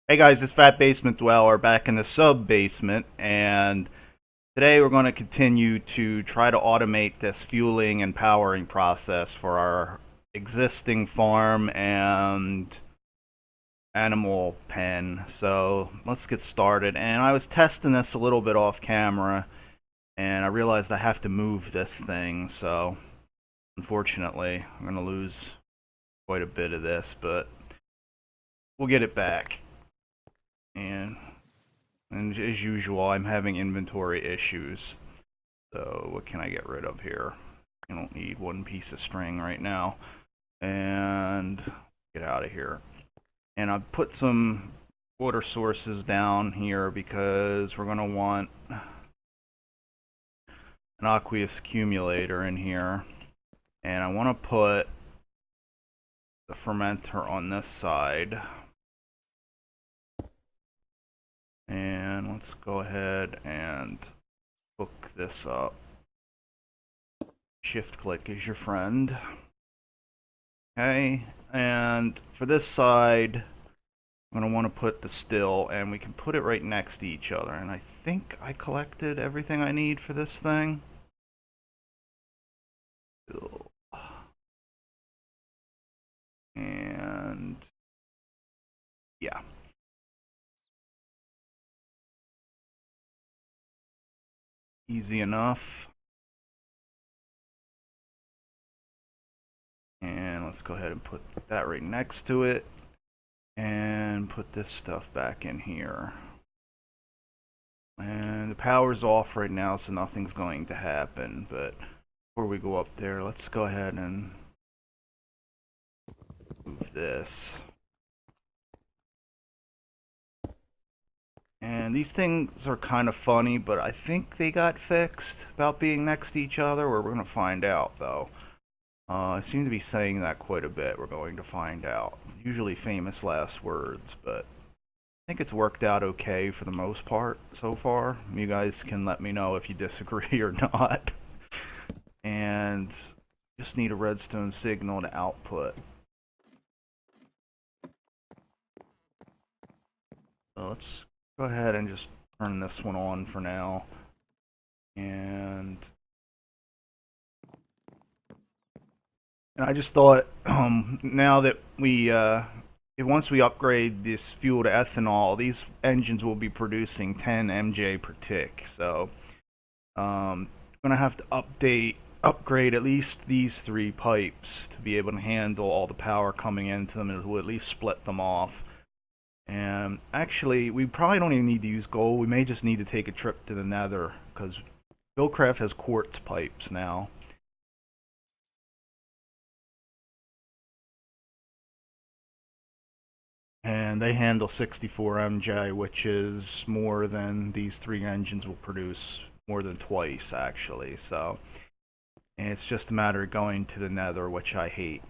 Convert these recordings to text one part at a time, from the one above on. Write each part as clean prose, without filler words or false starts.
Hey guys, it's Fat Basement Dweller back in the sub basement, and today we're going to continue to try to automate this fueling and powering process for our existing farm and animal pen. So let's get started. And I was testing this a little bit off camera, and I realized I have to move this thing. So unfortunately, I'm going to lose quite a bit of this, but we'll get it back. And as usual, I'm having inventory issues. So what can I get rid of here? I don't need one piece of string right now. And get out of here. And I've put some water sources down here because we're going to want an aqueous accumulator in here. And I want to put the fermenter on this side. And let's go ahead and hook this up. Shift click is your friend. Okay, and for this side, I'm going to want to put the still, and we can put it right next to each other. And I think I collected everything I need for this thing. And yeah. Easy enough. And let's go ahead and put that right next to it. And put this stuff back in here. And the power's off right now, so nothing's going to happen. But before we go up there, let's go ahead and move this. And these things are kind of funny, but I think they got fixed about being next to each other. We're going to find out, though. I seem to be saying that quite a bit. We're going to find out. Usually famous last words, but I think it's worked out okay for the most part so far. You guys can let me know if you disagree or not. And just need a redstone signal to output. So let's go ahead and just turn this one on for now. And I just thought, now that once we upgrade this fuel to ethanol, these engines will be producing 10 MJ per tick. So, I'm gonna have to upgrade at least these three pipes to be able to handle all the power coming into them, and it will at least split them off. And actually, we probably don't even need to use gold. We may just need to take a trip to the Nether because Buildcraft has quartz pipes now. And they handle 64 MJ, which is more than these three engines will produce, more than twice actually. So, and it's just a matter of going to the Nether, which I hate.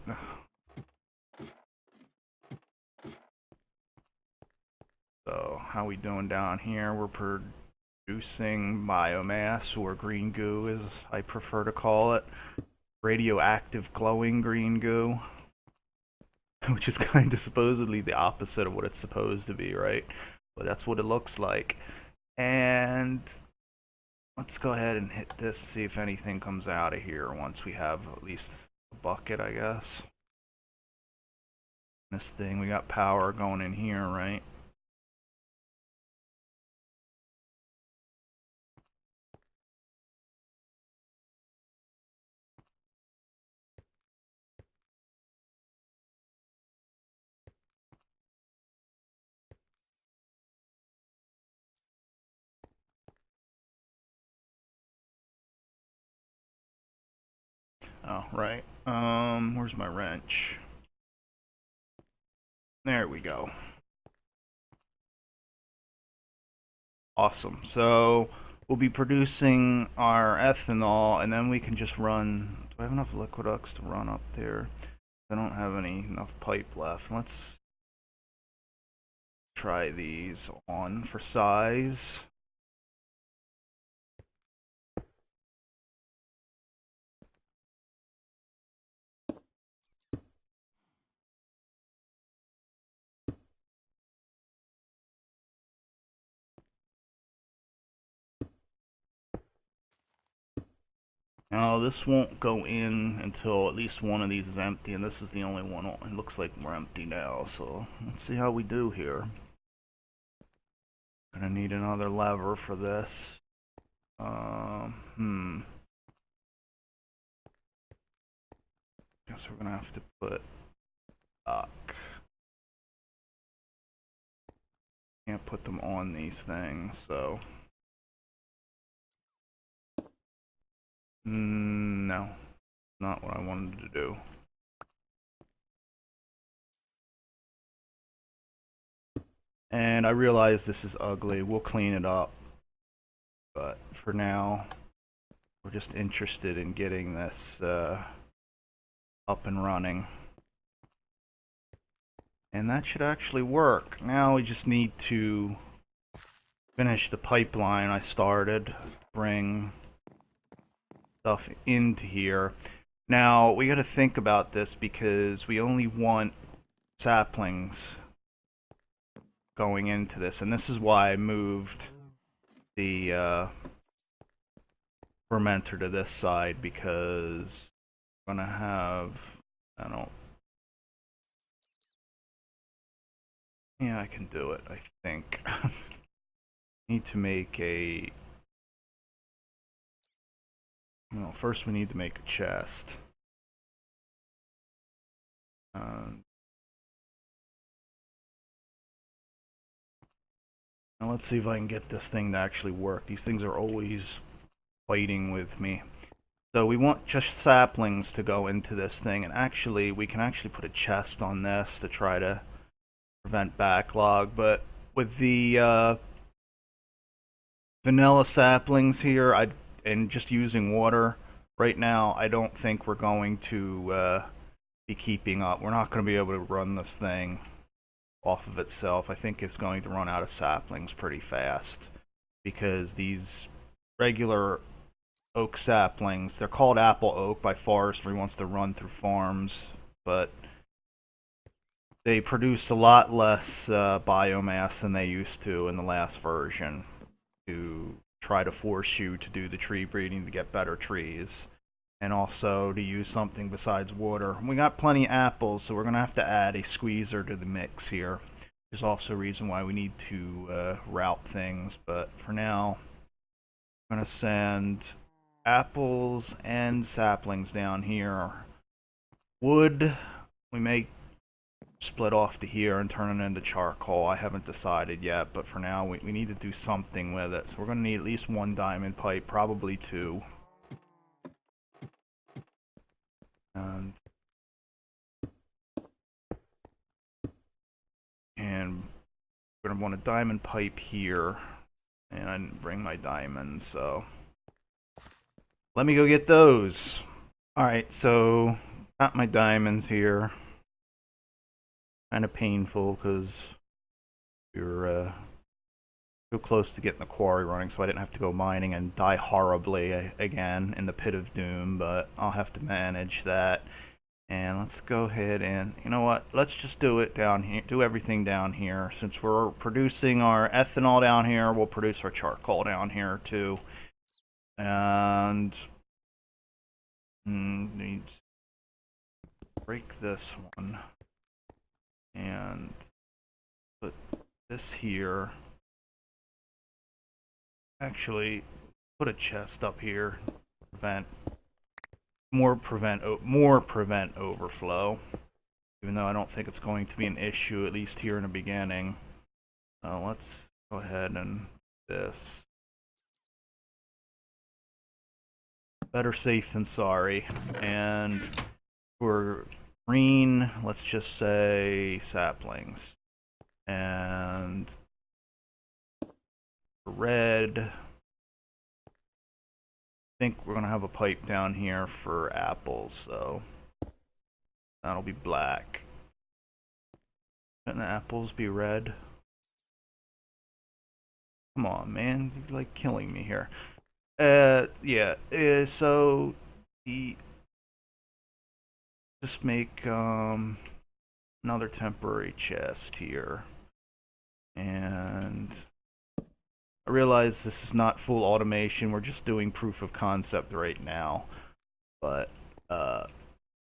So, how we doing down here? We're producing biomass, or green goo as I prefer to call it. Radioactive glowing green goo. Which is kind of supposedly the opposite of what it's supposed to be, right? But that's what it looks like. And let's go ahead and hit this, see if anything comes out of here once we have at least a bucket, I guess. This thing, we got power going in here, right? Oh, right. Where's my wrench? There we go. Awesome. So we'll be producing our ethanol, and then we can just run. Do I have enough liquidux to run up there? I don't have enough pipe left. Let's try these on for size. Now this won't go in until at least one of these is empty, and this is the only one. It looks like we're empty now, so let's see how we do here. Gonna need another lever for this. Guess we're gonna have to put lock. Can't put them on these things, so no, not what I wanted to do. And I realize this is ugly. We'll clean it up, but for now, we're just interested in getting this up and running. And that should actually work. Now we just need to finish the pipeline I started, bring stuff into here. Now we got to think about this because we only want saplings going into this, and this is why I moved the fermenter to this side, because I'm gonna have, yeah, I can do it, I think. Need to make a, well, first we need to make a chest. Now let's see if I can get this thing to actually work. These things are always fighting with me. So we want just saplings to go into this thing, and actually we can actually put a chest on this to try to prevent backlog, but with the vanilla saplings here, and just using water right now, I don't think we're going to be keeping up. We're not going to be able to run this thing off of itself. I think it's going to run out of saplings pretty fast, because these regular oak saplings, they're called apple oak by forestry once they're run through farms, but they produced a lot less biomass than they used to in the last version, to try to force you to do the tree breeding to get better trees, and also to use something besides water. We got plenty of apples, so we're going to have to add a squeezer to the mix here. There's also a reason why we need to route things, but for now, I'm going to send apples and saplings down here. Wood, we may split off to here and turn it into charcoal. I haven't decided yet, but for now we need to do something with it. So we're going to need at least one diamond pipe, probably two. And we're going to want a diamond pipe here, and I didn't bring my diamonds, so let me go get those. Alright, so got my diamonds here. Kind of painful because we were so close to getting the quarry running, so I didn't have to go mining and die horribly again in the pit of doom, but I'll have to manage that. And let's go ahead and, you know what, let's just do it down here, do everything down here. Since we're producing our ethanol down here, we'll produce our charcoal down here too. And need to break this one and put this here. Actually, put a chest up here. Prevent overflow. Even though I don't think it's going to be an issue, at least here in the beginning. Let's go ahead and do this. Better safe than sorry. And for green, let's just say saplings. And for red, I think we're gonna have a pipe down here for apples, so that'll be black. Can the apples be red? Come on, man, you're like killing me here. Yeah, so just make another temporary chest here, and I realize this is not full automation. We're just doing proof of concept right now, but it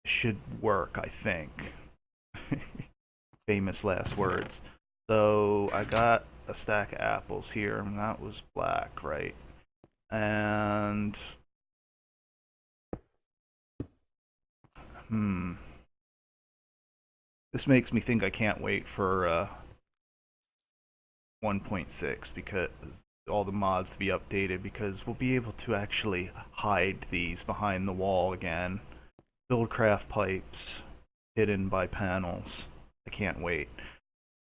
should work, I think. Famous last words. So I got a stack of apples here, and that was black, right? And this makes me think I can't wait for 1.6 because all the mods to be updated, because we'll be able to actually hide these behind the wall again. Build craft pipes hidden by panels. I can't wait.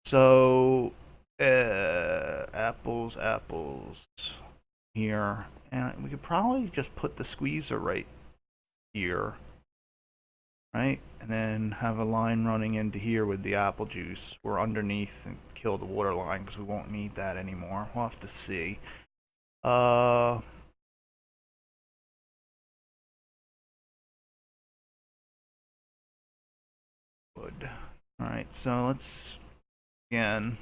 So apples here, and we could probably just put the squeezer right here, right? And then have a line running into here with the apple juice. We're underneath and kill the water line because we won't need that anymore. We'll have to see. Wood. Alright, so let's again,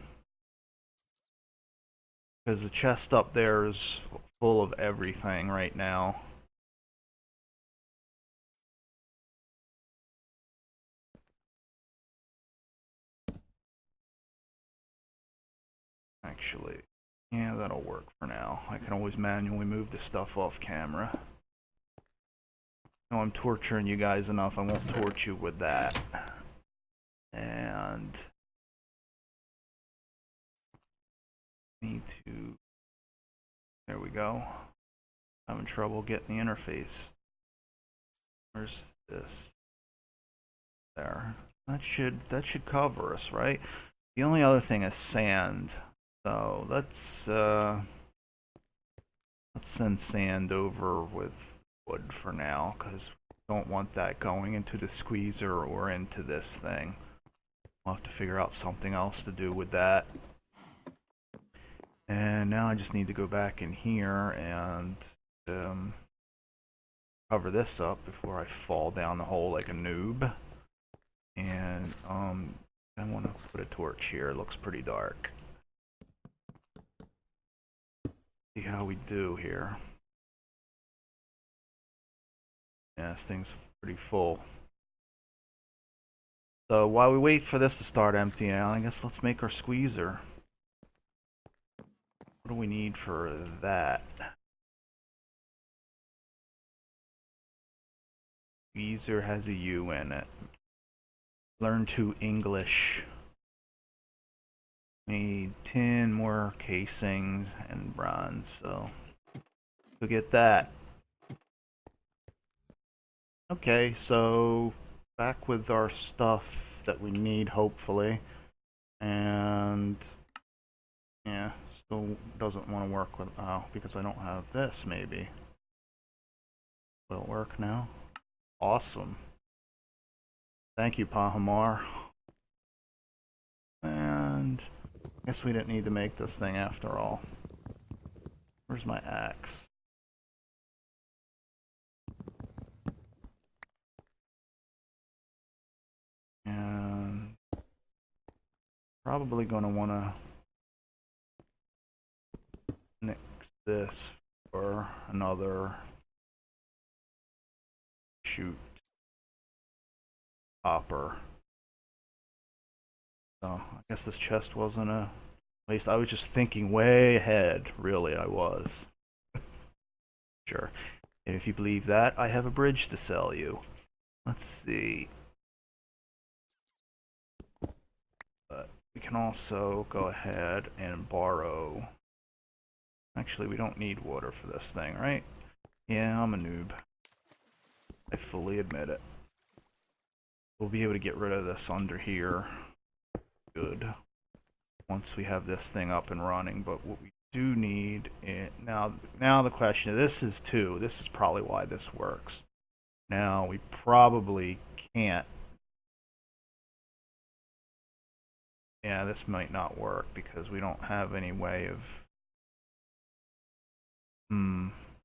because the chest up there is full of everything right now. Actually, yeah, that'll work for now. I can always manually move the stuff off camera. No, I'm torturing you guys enough. I won't torture you with that. And need to. There we go. Having trouble getting the interface. Where's this? There. That should cover us, right? The only other thing is sand. So let's send sand over with wood for now, because we don't want that going into the squeezer or into this thing. We'll have to figure out something else to do with that. And now I just need to go back in here and cover this up before I fall down the hole like a noob. And I want to put a torch here. It looks pretty dark. See how we do here. Yeah, this thing's pretty full. So while we wait for this to start emptying out, I guess let's make our squeezer. What do we need for that? Squeezer has a U in it. Learn to English. Need 10 more casings and bronze, so we'll get that. Okay, so back with our stuff that we need, hopefully. And yeah, still doesn't want to work with, oh, because I don't have this, maybe. Will it work now? Awesome. Thank you, Pahamar. And I guess we didn't need to make this thing after all. Where's my axe? And probably gonna wanna nix this for another shoot hopper. So I guess this chest wasn't a waste. I was just thinking way ahead. Really, I was. Sure. And if you believe that, I have a bridge to sell you. Let's see. But we can also go ahead and borrow. Actually, we don't need water for this thing, right? Yeah, I'm a noob. I fully admit it. We'll be able to get rid of this under here. Good. Once we have this thing up and running, but what we do need now the question, this is probably why this works. Now we probably can't. Yeah, this might not work because we don't have any way of